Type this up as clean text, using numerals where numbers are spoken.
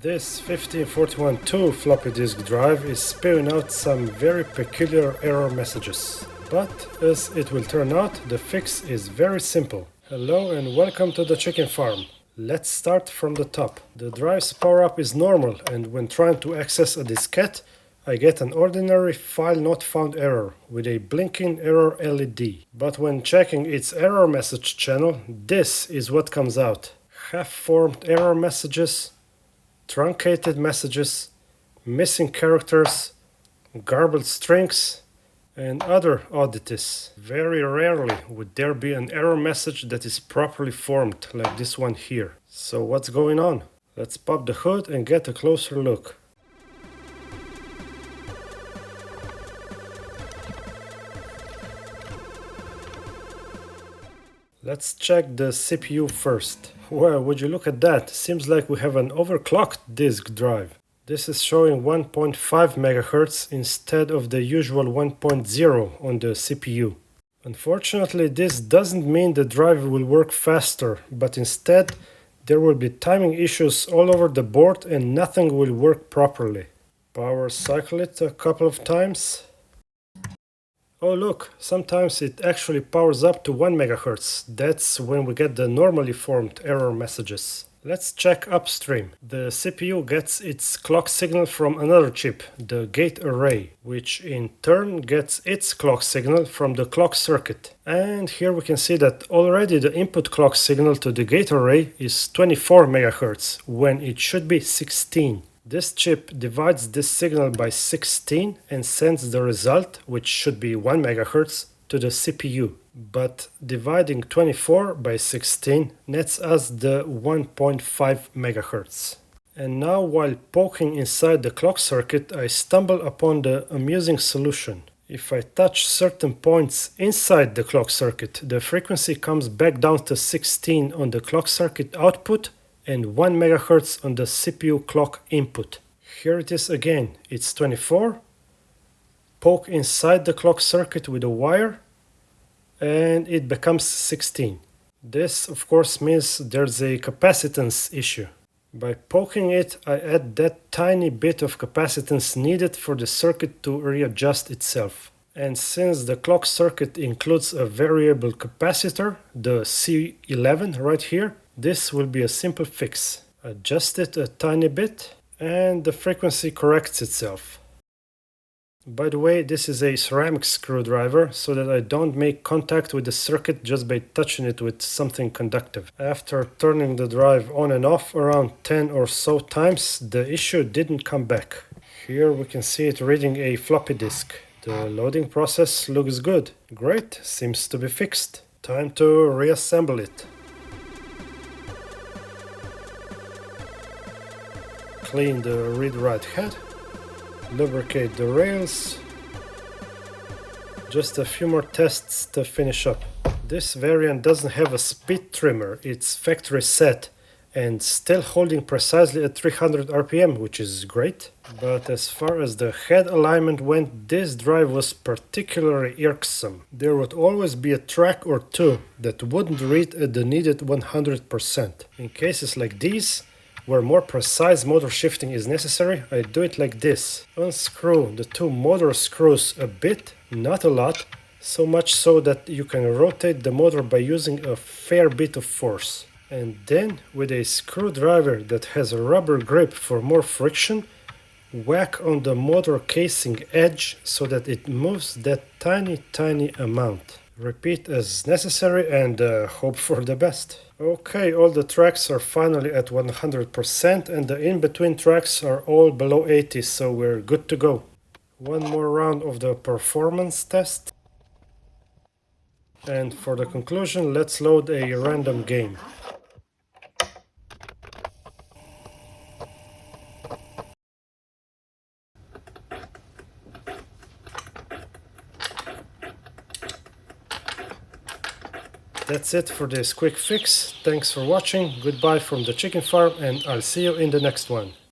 This 15412 floppy disk drive is spewing out some very peculiar error messages. But, as it will turn out, the fix is very simple. Hello and welcome to the chicken farm. Let's start from the top. The drive's power up is normal, and when trying to access a diskette, I get an ordinary file not found error with a blinking error LED. But when checking its error message channel, this is what comes out. Half-formed error messages, truncated messages, missing characters, garbled strings, and other oddities. Very rarely would there be an error message that is properly formed, like this one here. So what's going on? Let's pop the hood and get a closer look. Let's check the CPU first. Well, would you look at that? Seems like we have an overclocked disk drive. This is showing 1.5 MHz instead of the usual 1.0 on the CPU. Unfortunately, this doesn't mean the drive will work faster, but instead there will be timing issues all over the board and nothing will work properly. Power cycle it a couple of times. Oh look, sometimes it actually powers up to 1 MHz. That's when we get the normally formed error messages. Let's check upstream. The CPU gets its clock signal from another chip, the gate array, which in turn gets its clock signal from the clock circuit. And here we can see that already the input clock signal to the gate array is 24 MHz, when it should be 16. This chip divides this signal by 16 and sends the result, which should be 1 MHz, to the CPU. But dividing 24 by 16 nets us the 1.5 MHz. And now, while poking inside the clock circuit, I stumble upon the amusing solution. If I touch certain points inside the clock circuit, the frequency comes back down to 16 on the clock circuit output and 1 MHz on the CPU clock input. Here it is again, it's 24, poke inside the clock circuit with a wire, and it becomes 16. This of course means there's a capacitance issue. By poking it, I add that tiny bit of capacitance needed for the circuit to readjust itself. And since the clock circuit includes a variable capacitor, the C11 right here, this will be a simple fix. Adjust it a tiny bit and the frequency corrects itself. By the way, this is a ceramic screwdriver so that I don't make contact with the circuit just by touching it with something conductive. After turning the drive on and off around 10 or so times, the issue didn't come back. Here we can see it reading a floppy disk. The loading process looks good. Great, seems to be fixed. Time to reassemble it. Clean the read-write head, lubricate the rails. Just a few more tests to finish up. This variant doesn't have a speed trimmer, it's factory set and still holding precisely at 300 RPM, which is great. But as far as the head alignment went, this drive was particularly irksome. There would always be a track or two that wouldn't read at the needed 100%. In cases like these, where more precise motor shifting is necessary, I do it like this. Unscrew the two motor screws a bit, not a lot, so much so that you can rotate the motor by using a fair bit of force. And then, with a screwdriver that has a rubber grip for more friction, whack on the motor casing edge so that it moves that tiny amount. Repeat as necessary and hope for the best. Okay, all the tracks are finally at 100% and the in-between tracks are all below 80, so we're good to go. One more round of the performance test. And for the conclusion, let's load a random game. That's it for this quick fix. Thanks for watching, goodbye from the chicken farm, and I'll see you in the next one.